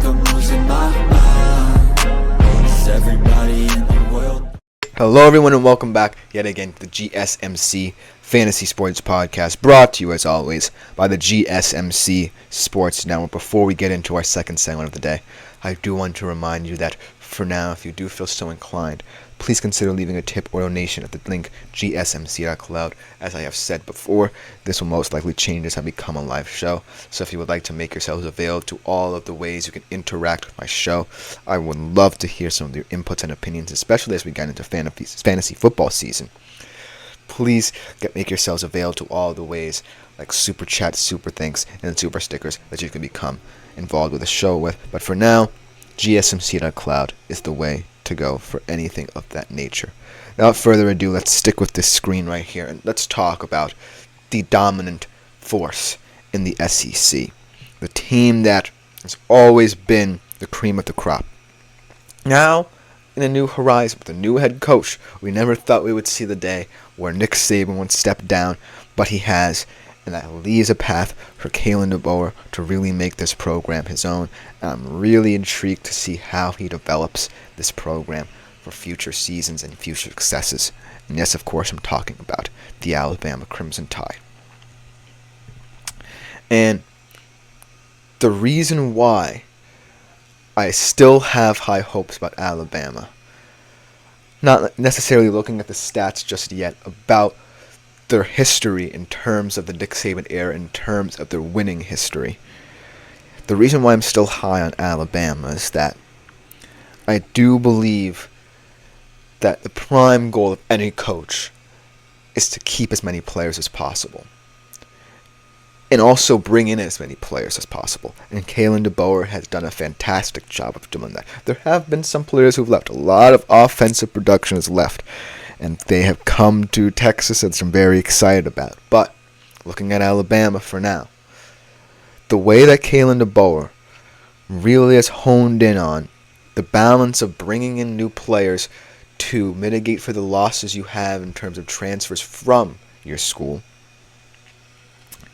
I'm losing my mind. Is everybody in the world? Hello everyone and welcome back yet again to the GSMC Fantasy Sports Podcast, brought to you as always by the GSMC Sports Network. Before we get into our second segment of the day, I do want to remind you that for now, if you do feel so inclined, please consider leaving a tip or donation at the link gsmc.cloud. As I have said before, this will most likely change as I become a live show. So if you would like to make yourselves available to all of the ways you can interact with my show, I would love to hear some of your inputs and opinions, especially as we get into fantasy football season. Please make yourselves available to all the ways like super chat, super thanks, and super stickers that you can become involved with the show with. But for now, gsmc.cloud is the way to go for anything of that nature. Without further ado, let's stick with this screen right here and let's talk about the dominant force in the SEC. The team that has always been the cream of the crop. Now, in a new horizon with a new head coach, we never thought we would see the day where Nick Saban would step down, but he has, and that leaves a path for Kalen DeBoer to really make this program his own. And I'm really intrigued to see how he develops this program for future seasons and future successes. And yes, of course, I'm talking about the Alabama Crimson Tide. And the reason why I still have high hopes about Alabama, not necessarily looking at the stats just yet, about their history in terms of the Nick Saban era, in terms of their winning history. The reason why I'm still high on Alabama is that I do believe that the prime goal of any coach is to keep as many players as possible, and also bring in as many players as possible. And Kalen DeBoer has done a fantastic job of doing that. There have been some players who've left. A lot of offensive production has left, and they have come to Texas, and I'm very excited about. But looking at Alabama for now, the way that Kalen DeBoer really has honed in on the balance of bringing in new players to mitigate for the losses you have in terms of transfers from your school,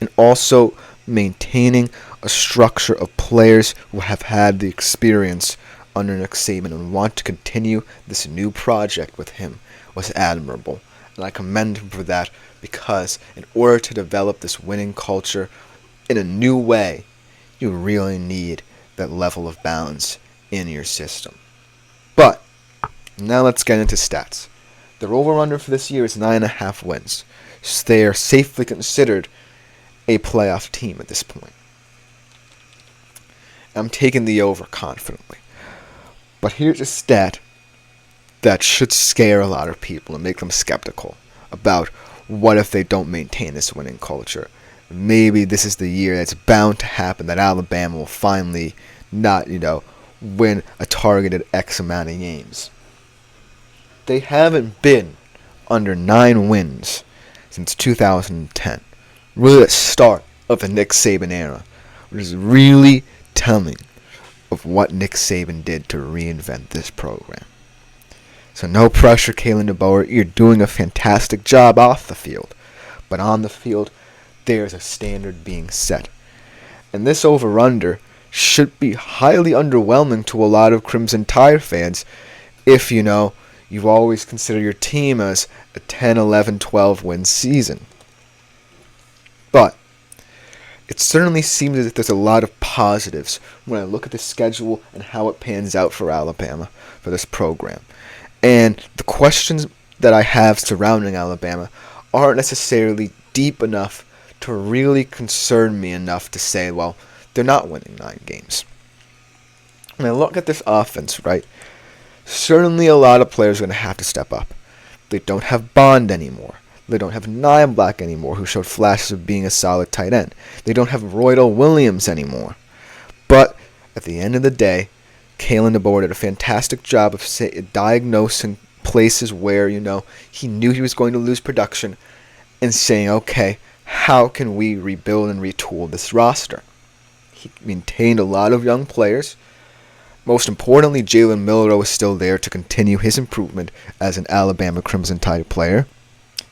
and also maintaining a structure of players who have had the experience under Nick Saban and want to continue this new project with him, was admirable. And I commend him for that, because in order to develop this winning culture in a new way, you really need that level of balance in your system. But now let's get into stats. Their over-under for this year is 9.5 wins. So they are safely considered a playoff team at this point. I'm taking the over confidently. But here's a stat that should scare a lot of people and make them skeptical about what if they don't maintain this winning culture. Maybe this is the year that's bound to happen, that Alabama will finally not, win a targeted X amount of games. They haven't been under 9 wins since 2010. Really the start of the Nick Saban era, which is really telling of what Nick Saban did to reinvent this program. So no pressure, Kalen DeBoer. You're doing a fantastic job off the field. But on the field, there's a standard being set. And this over-under should be highly underwhelming to a lot of Crimson Tide fans if, you've always considered your team as a 10, 11, 12 win season. But it certainly seems as if there's a lot of positives when I look at the schedule and how it pans out for Alabama, for this program. And the questions that I have surrounding Alabama aren't necessarily deep enough to really concern me enough to say, well, they're not winning 9 games. When I look at this offense, right, certainly a lot of players are going to have to step up. They don't have Bond anymore. They don't have Black anymore, who showed flashes of being a solid tight end. They don't have Roydell Williams anymore. But at the end of the day, Kalen DeBoer did a fantastic job of diagnosing places where, he knew he was going to lose production and saying, okay, how can we rebuild and retool this roster? He maintained a lot of young players. Most importantly, Jalen Milroe is still there to continue his improvement as an Alabama Crimson Tide player.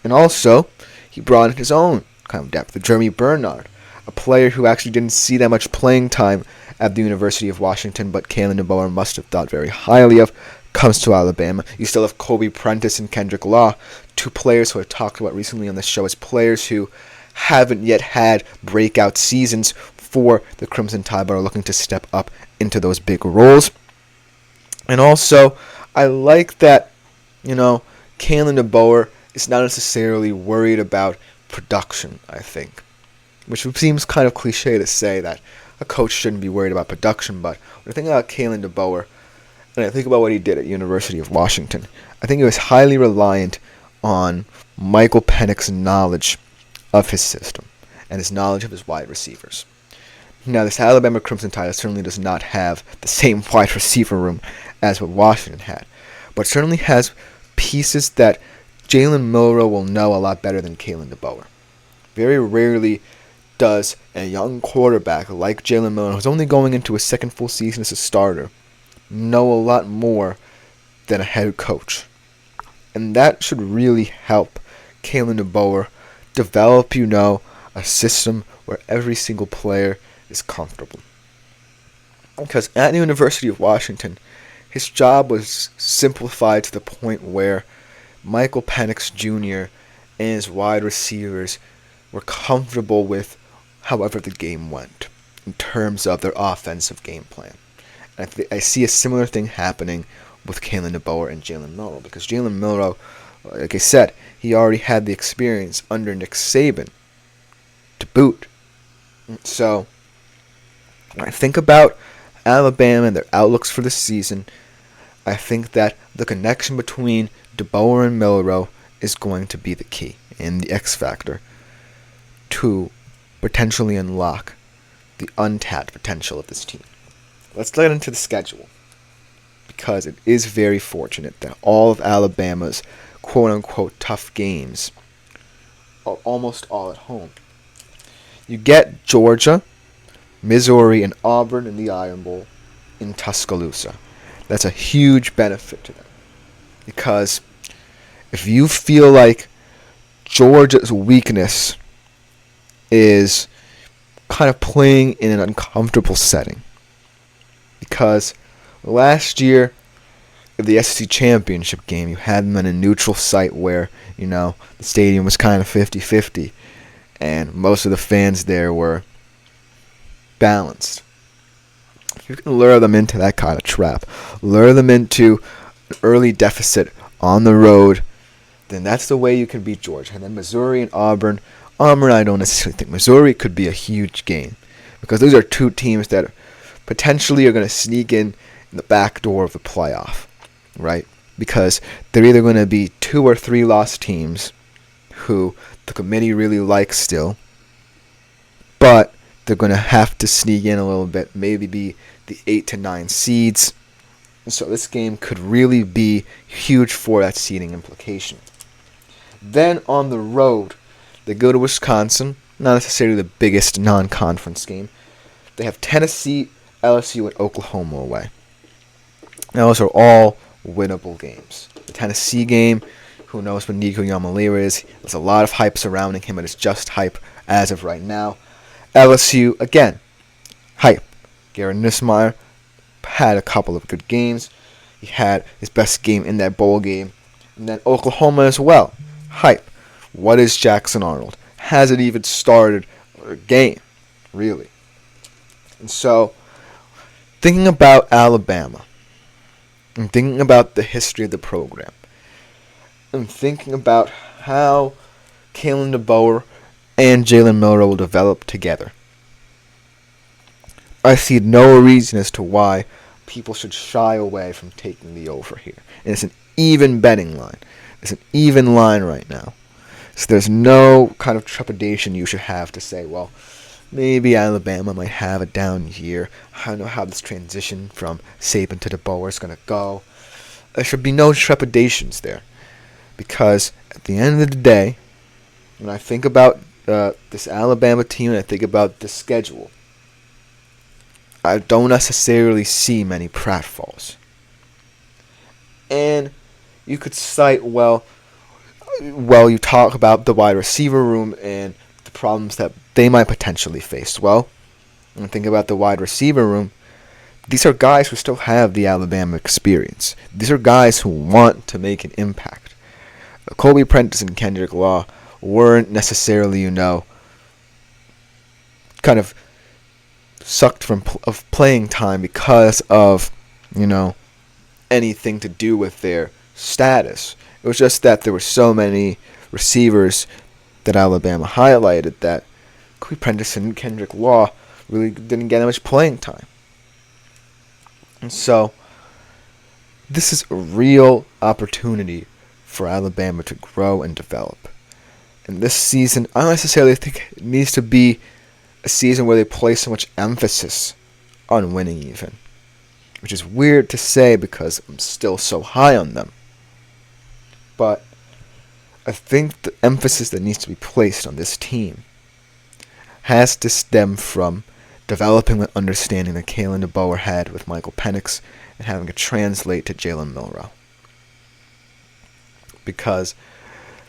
And also, he brought in his own kind of depth, Jeremy Bernard, a player who actually didn't see that much playing time at the University of Washington, but Kalen DeBoer must have thought very highly of, comes to Alabama. You still have Kobe Prentice and Kendrick Law, two players who I talked about recently on the show as players who haven't yet had breakout seasons for the Crimson Tide, but are looking to step up into those big roles. And also, I like that, Kalen DeBoer is not necessarily worried about production, I think. Which seems kind of cliche to say that a coach shouldn't be worried about production, but when I think about Kalen DeBoer, and I think about what he did at University of Washington, I think he was highly reliant on Michael Penix's knowledge of his system and his knowledge of his wide receivers. Now, this Alabama Crimson Tide certainly does not have the same wide receiver room as what Washington had, but certainly has pieces that Jalen Milroe will know a lot better than Kalen DeBoer. Very rarely does a young quarterback like Jalen Milroe, who's only going into his second full season as a starter, know a lot more than a head coach. And that should really help Kalen DeBoer develop, a system where every single player is comfortable. Because at the University of Washington, his job was simplified to the point where Michael Penix Jr. and his wide receivers were comfortable with however the game went in terms of their offensive game plan. And I see a similar thing happening with Kalen DeBoer and Jalen Milroe, because Jalen Milroe, like I said, he already had the experience under Nick Saban to boot. So when I think about Alabama and their outlooks for the season, I think that the connection between DeBoer and Milroe is going to be the key and the X factor to potentially unlock the untapped potential of this team. Let's get into the schedule, because it is very fortunate that all of Alabama's quote-unquote tough games are almost all at home. You get Georgia, Missouri, and Auburn in the Iron Bowl in Tuscaloosa. That's a huge benefit to them, because if you feel like Georgia's weakness is kind of playing in an uncomfortable setting, because last year in the SEC championship game, you had them in a neutral site where, the stadium was kind of 50-50, and most of the fans there were balanced. If you can lure them into that kind of trap, lure them into an early deficit on the road, then that's the way you can beat Georgia. And then Missouri and Auburn, I don't necessarily think Missouri could be a huge game, because those are two teams that potentially are going to sneak in the back door of the playoff, right? Because they're either going to be 2 or 3 lost teams who the committee really likes still, but they're going to have to sneak in a little bit, maybe be the 8 to 9 seeds. So this game could really be huge for that seeding implication. Then on the road, they go to Wisconsin, not necessarily the biggest non-conference game. They have Tennessee, LSU, and Oklahoma away. Now, those are all winnable games. The Tennessee game, who knows what Nico Yamalira is? There's a lot of hype surrounding him, but it's just hype as of right now. LSU, again, hype. Garrett Nussmeier had a couple of good games. He had his best game in that bowl game. And then Oklahoma as well. Hype. What is Jackson Arnold? Hasn't even started a game, really. And so, thinking about Alabama, and thinking about the history of the program, and thinking about how Kalen DeBoer and Jalen Milroe will develop together, I see no reason as to why people should shy away from taking the over here. And it's an even betting line. It's an even line right now. So there's no kind of trepidation you should have to say, well, maybe Alabama might have a down year. I don't know how this transition from Saban to DeBoer is going to go. There should be no trepidations there. Because at the end of the day, when I think about this Alabama team and I think about the schedule, I don't necessarily see many pratfalls. And you could cite, you talk about the wide receiver room and the problems that they might potentially face. Well, And think about the wide receiver room. These are guys who still have the Alabama experience. These are guys who want to make an impact. Kobe Prentice and Kendrick Law weren't necessarily, kind of sucked from of playing time because of, anything to do with their status. It was just that there were so many receivers that Alabama highlighted that Kobe Prentice and Kendrick Law really didn't get that much playing time. And so, this is a real opportunity for Alabama to grow and develop. And this season, I don't necessarily think it needs to be a season where they place so much emphasis on winning even. Which is weird to say because I'm still so high on them. But I think the emphasis that needs to be placed on this team has to stem from developing the understanding that Kalen DeBoer had with Michael Penix and having it translate to Jalen Milroe. Because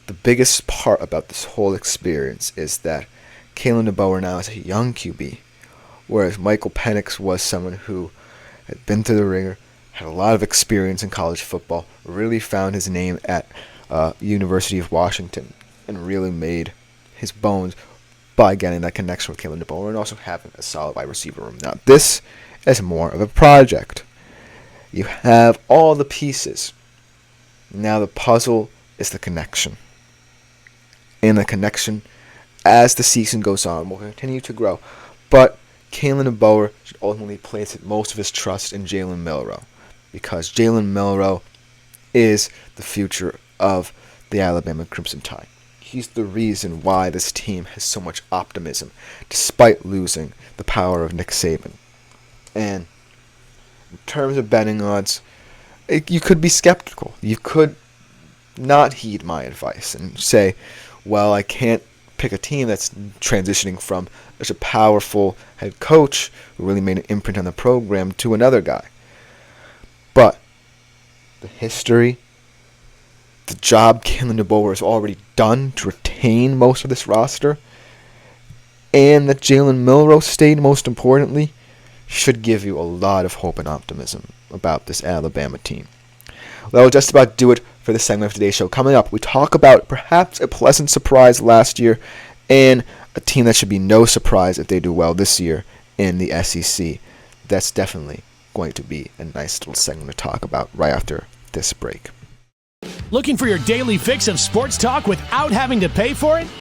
the biggest part about this whole experience is that Kalen DeBoer now is a young QB, whereas Michael Penix was someone who had been through the ringer, had a lot of experience in college football, really found his name at University of Washington, and really made his bones by getting that connection with Kalen DeBoer and also having a solid wide receiver room. Now, this is more of a project. You have all the pieces. Now the puzzle is the connection. And the connection, as the season goes on, will continue to grow. But Kalen DeBoer should ultimately place most of his trust in Jalen Milroe, because Jalen Milroe is the future of the Alabama Crimson Tide. He's the reason why this team has so much optimism, despite losing the power of Nick Saban. And in terms of betting odds, you could be skeptical. You could not heed my advice and say, well, I can't pick a team that's transitioning from such a powerful head coach who really made an imprint on the program to another guy. But the history, the job Kalen DeBoer has already done to retain most of this roster, and that Jalen Milroe stayed, most importantly, should give you a lot of hope and optimism about this Alabama team. That'll just about do it for this segment of today's show. Coming up, we talk about perhaps a pleasant surprise last year and a team that should be no surprise if they do well this year in the SEC. That's definitely going to be a nice little segment to talk about right after this break. Looking for your daily fix of sports talk without having to pay for it?